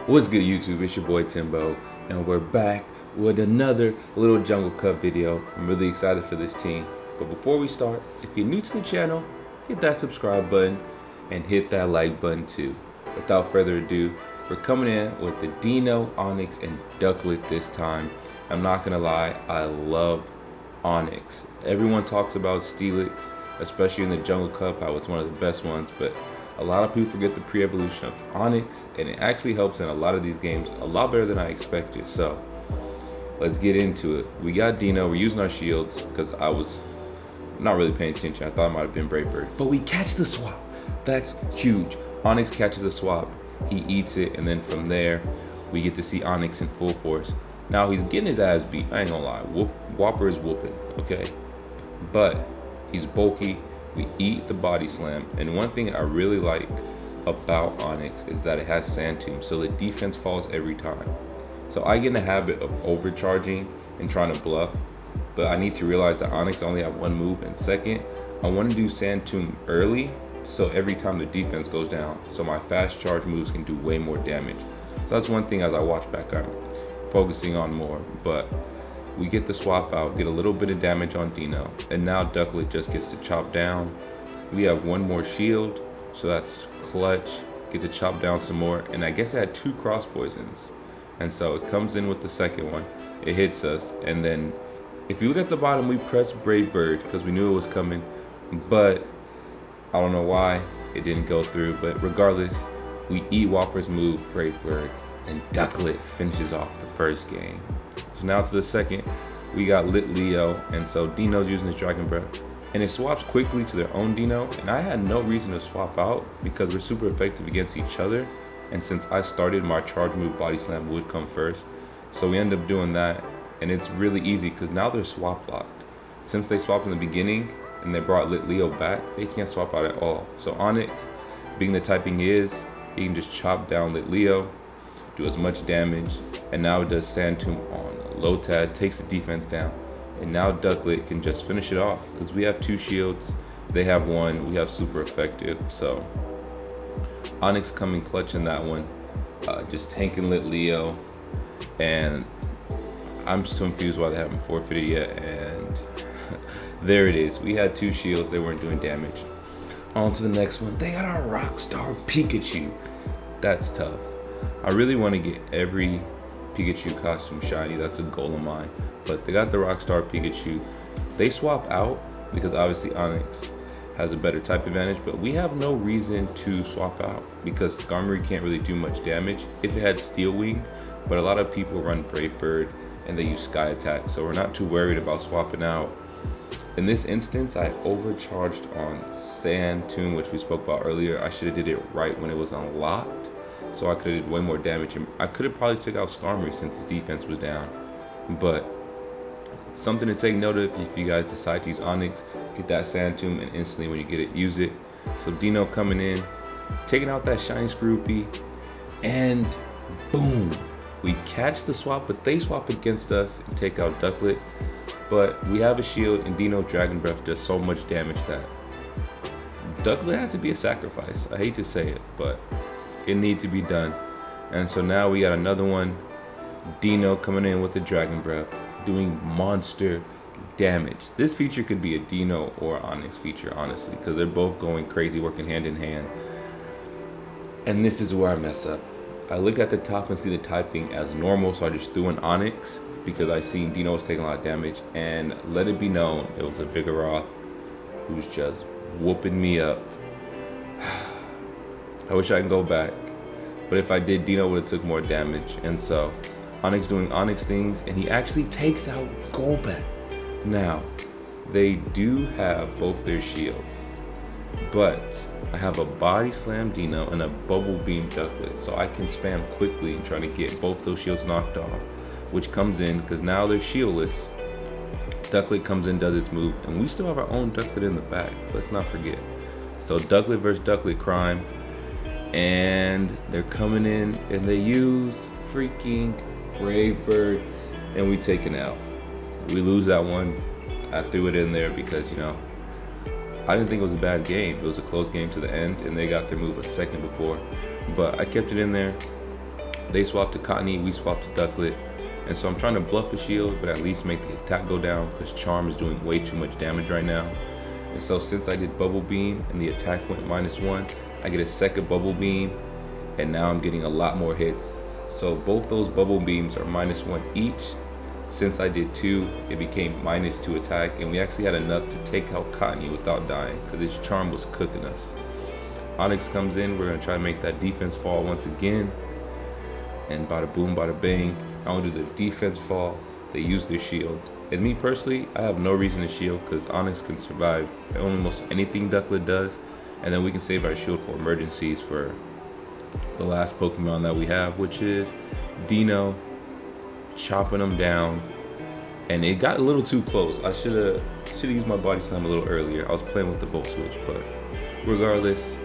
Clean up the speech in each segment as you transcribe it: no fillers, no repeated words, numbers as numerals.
What's good, YouTube? It's your boy Timbo, and we're back with another little Jungle Cup video. I'm really excited for this team. But before we start, if you're new to the channel, hit that subscribe button and hit that like button too. Without further ado, we're coming in with the Deino, Onix, and Ducklet this time. I'm not gonna lie, I love Onix. Everyone talks about Steelix, especially in the Jungle Cup, how it's one of the best ones, but a lot of people forget the pre-evolution of Onix, and it actually helps in a lot of these games a lot better than I expected. So let's get into it. We got Deino. We're using our shields because I was not really paying attention. I thought it might have been Brave Bird, but we catch the swap. That's huge. Onix catches the swap. He eats it, and then from there we get to see Onix in full force. Now he's getting his ass beat. I ain't gonna lie. Whopper is whooping, okay? But he's bulky. We eat the body slam, and one thing I really like about Onix is that it has Sand Tomb, so the defense falls every time. So I get in the habit of overcharging and trying to bluff, but I need to realize that Onix only have one move, and second, I want to do Sand Tomb early, so every time the defense goes down, so my fast charge moves can do way more damage. So that's one thing as I watch back, I'm focusing on more, but we get the swap out, get a little bit of damage on Deino, and now Ducklet just gets to chop down. We have one more shield, so that's clutch. Get to chop down some more, and I guess it had two cross poisons, and so it comes in with the second one. It hits us, and then if you look at the bottom, we press Brave Bird because we knew it was coming, but I don't know why it didn't go through. But regardless, we eat Whopper's move, Brave Bird, and Ducklet finishes off the first game. So now to the second, we got Lit Leo, and so Deino's using his Dragon Breath, and it swaps quickly to their own Deino, and I had no reason to swap out because we're super effective against each other, and since I started, my charge move Body Slam would come first, so we end up doing that, and it's really easy because now they're swap locked. Since they swapped in the beginning and they brought Lit Leo back, they can't swap out at all. So Onix, being the typing is, he can just chop down Lit Leo, do as much damage, and now it does Sand Tomb on Lotad, takes the defense down, and now Ducklet can just finish it off because we have two shields, they have one, we have super effective. So Onix coming clutch in that one, just tanking Lit Leo, and I'm just confused why they haven't forfeited yet, and there it is. We had two shields, they weren't doing damage. On to the next one, they got our Rockstar Pikachu. That's tough. I really want to get every Pikachu costume shiny, that's a goal of mine, but they got the Rockstar Pikachu. They swap out because obviously Onix has a better type advantage, but we have no reason to swap out because Skarmory can't really do much damage if it had Steel Wing, but a lot of people run Brave Bird and they use Sky Attack, so we're not too worried about swapping out. In this instance, I overcharged on Sand Tomb, which we spoke about earlier. I should have did it right when it was unlocked, so I could have did way more damage. I could have probably took out Skarmory since his defense was down. But something to take note of if you guys decide to use Onix, get that Sand Tomb, and instantly when you get it, use it. So Deino coming in, taking out that Shiny Scroopy, and boom, we catch the swap, but they swap against us and take out Ducklet. But we have a shield, and Deino's Dragon Breath does so much damage that Ducklet had to be a sacrifice. I hate to say it, but it needs to be done. And so now we got another one. Deino coming in with the Dragon Breath, doing monster damage. This feature could be a Deino or Onix feature, honestly, because they're both going crazy, working hand in hand. And this is where I mess up. I look at the top and see the typing as normal, so I just threw an Onix because I seen Deino was taking a lot of damage, and let it be known, it was a Vigoroth who's just whooping me up. I wish I could go back, but if I did, Deino would have took more damage. And so Onix doing Onix things, and he actually takes out Golbat. Now they do have both their shields, but I have a Body Slam Deino and a Bubble Beam Ducklet, so I can spam quickly and try to get both those shields knocked off, which comes in because now they're shieldless. Ducklet comes in, does its move, and we still have our own Ducklet in the back, let's not forget. So Ducklet versus Ducklet crime, and they're coming in and they use freaking Brave Bird, and we take it out. We lose that one. I threw it in there because, you know, I didn't think it was a bad game. It was a close game to the end, and they got their move a second before, but I kept it in there. They swapped to Cottony, we swapped to Ducklett. And so I'm trying to bluff a shield, but at least make the attack go down because Charm is doing way too much damage right now. And so since I did Bubble Beam and the attack went -1, I get a second Bubble Beam, and now I'm getting a lot more hits. So both those Bubble Beams are -1 each. Since I did 2, it became -2 attack, and we actually had enough to take out Cottony without dying because its Charm was cooking us. Onix comes in, we're gonna try to make that defense fall once again. And bada boom, bada bang. I want to do the defense fall. They use their shield. And me personally, I have no reason to shield because Onix can survive almost anything Ducklett does. And then we can save our shield for emergencies for the last Pokemon that we have, which is Deino, chopping them down. And it got a little too close. I should have used my body slam a little earlier. I was playing with the volt switch, but regardless,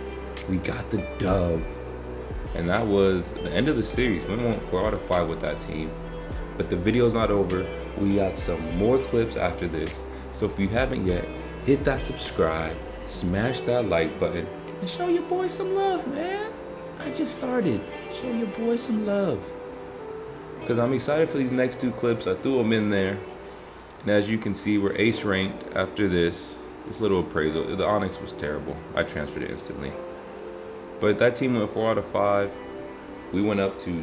we got the dub. And that was the end of the series. We went 4 out of 5 with that team. But the video's not over. We got some more clips after this. So if you haven't yet, hit that subscribe, smash that like button, and show your boy some love, man. I just started. Show your boy some love. Because I'm excited for these next 2 clips. I threw them in there. And as you can see, we're ace ranked after this little appraisal. The Onix was terrible. I transferred it instantly. But that team went 4 out of 5. We went up to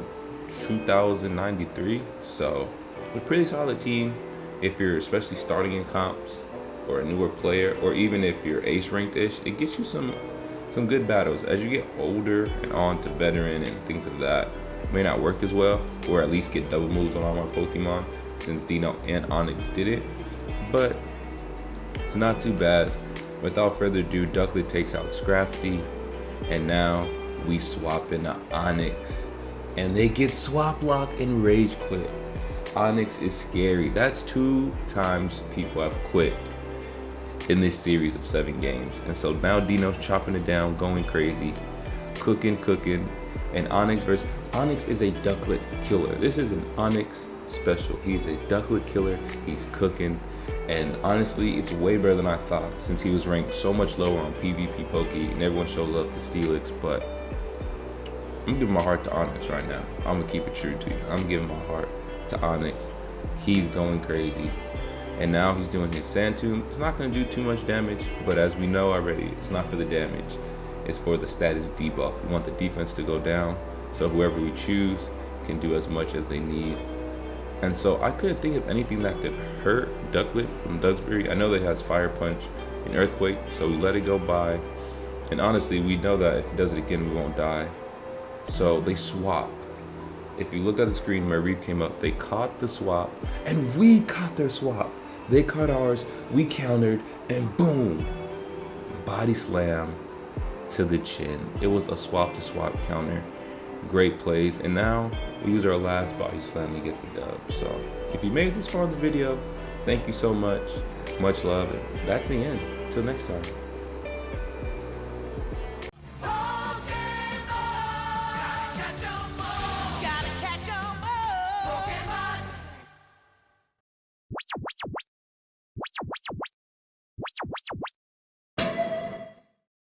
2,093. So a pretty solid team if you're especially starting in comps or a newer player, or even if you're ace ranked-ish. It gets you some good battles. As you get older and on to veteran and things of that, it may not work as well, or at least get double moves on all my Pokemon since Deino and Onix did it. But it's not too bad. Without further ado, Ducklett takes out Scrafty. And now we swap into Onix, and they get swap lock and rage quit. Onix is scary. That's 2 times people have quit in this series of 7 games. And so now Deino's chopping it down, going crazy, cooking. And Onix is a Ducklett killer. This is an Onix special. He's a Ducklett killer. He's cooking. And honestly, it's way better than I thought since he was ranked so much lower on PvP Poke and everyone showed love to Steelix. But I'm giving my heart to Onix right now. I'm gonna keep it true to you. I'm giving my heart to Onix. He's going crazy. And now he's doing his Sand Tomb. It's not gonna do too much damage, but as we know already, it's not for the damage. It's for the status debuff. We want the defense to go down, so whoever we choose can do as much as they need. And so I couldn't think of anything that could hurt Ducklett from Dugsbury. I know that it has Fire Punch and Earthquake, so we let it go by. And honestly, we know that if it does it again, we won't die. So they swap. If you looked at the screen, my read came up. They caught the swap, and we caught their swap. They caught ours, we countered, and boom! Body slam to the chin. It was a swap to swap counter. Great plays, and now we use our last body slam to get the dub. So if you made it this far in the video, thank you so much. Much love, and that's the end. Till next time.